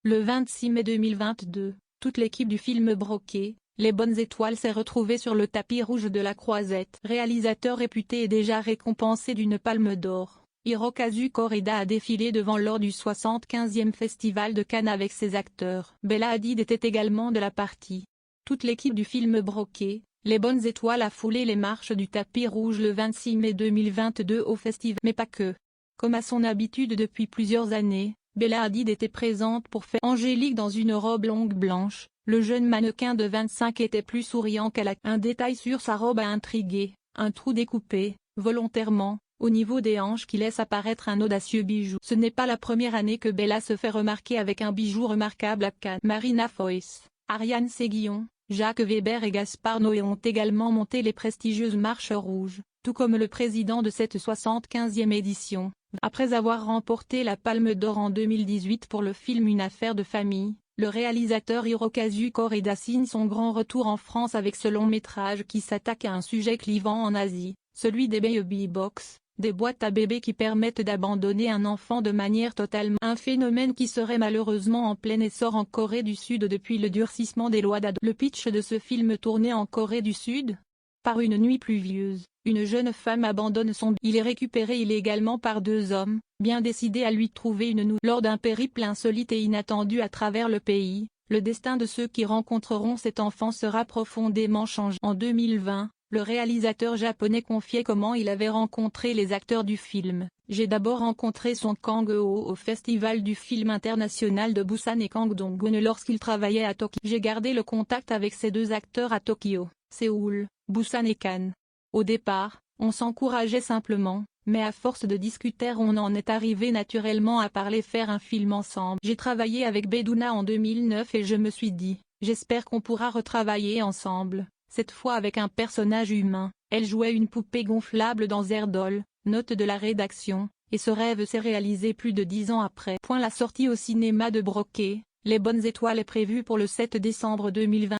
Le 26 mai 2022, toute l'équipe du film Broqué, Les Bonnes Étoiles s'est retrouvée sur le tapis rouge de la Croisette. Réalisateur réputé et déjà récompensé d'une Palme d'Or, Hirokazu Koreeda a défilé devant lors du 75e Festival de Cannes avec ses acteurs. Bella Hadid était également de la partie. Toute l'équipe du film Broqué, Les Bonnes Étoiles a foulé les marches du tapis rouge le 26 mai 2022 au festival. Mais pas que. Comme à son habitude depuis plusieurs années, Bella Hadid était présente pour faire angélique dans une robe longue blanche. Le jeune mannequin de 25 était plus souriant qu'elle. Un détail sur sa robe a intrigué, un trou découpé, volontairement, au niveau des hanches qui laisse apparaître un audacieux bijou. Ce n'est pas la première année que Bella se fait remarquer avec un bijou remarquable à Cannes. Marina Foïs, Ariane Séguillon, Jacques Weber et Gaspard Noé ont également monté les prestigieuses marches rouges, tout comme le président de cette 75e édition. Après avoir remporté la Palme d'Or en 2018 pour le film Une affaire de famille, le réalisateur Hirokazu Koreeda signe son grand retour en France avec ce long-métrage qui s'attaque à un sujet clivant en Asie, celui des baby box, des boîtes à bébés qui permettent d'abandonner un enfant de manière totalement un phénomène qui serait malheureusement en plein essor en Corée du Sud depuis le durcissement des lois d'adoption. Le pitch de ce film tourné en Corée du Sud. Par une nuit pluvieuse, une jeune femme abandonne son bébé. Il est récupéré illégalement par deux hommes, bien décidés à lui trouver une nouvelle. Lors d'un périple insolite et inattendu à travers le pays, le destin de ceux qui rencontreront cet enfant sera profondément changé. En 2020, le réalisateur japonais confiait comment il avait rencontré les acteurs du film. J'ai d'abord rencontré Song Kang-ho au Festival du film international de Busan et Kang Dong-gun lorsqu'il travaillait à Tokyo. J'ai gardé le contact avec ces deux acteurs à Tokyo, Séoul, Busan et Cannes. Au départ, on s'encourageait simplement, mais à force de discuter on en est arrivé naturellement à parler faire un film ensemble. J'ai travaillé avec Beduna en 2009 et je me suis dit, j'espère qu'on pourra retravailler ensemble, cette fois avec un personnage humain. Elle jouait une poupée gonflable dans Erdol, note de la rédaction, et ce rêve s'est réalisé plus de 10 ans après. La sortie au cinéma de Broqué, Les Bonnes Étoiles est prévue pour le 7 décembre 2020.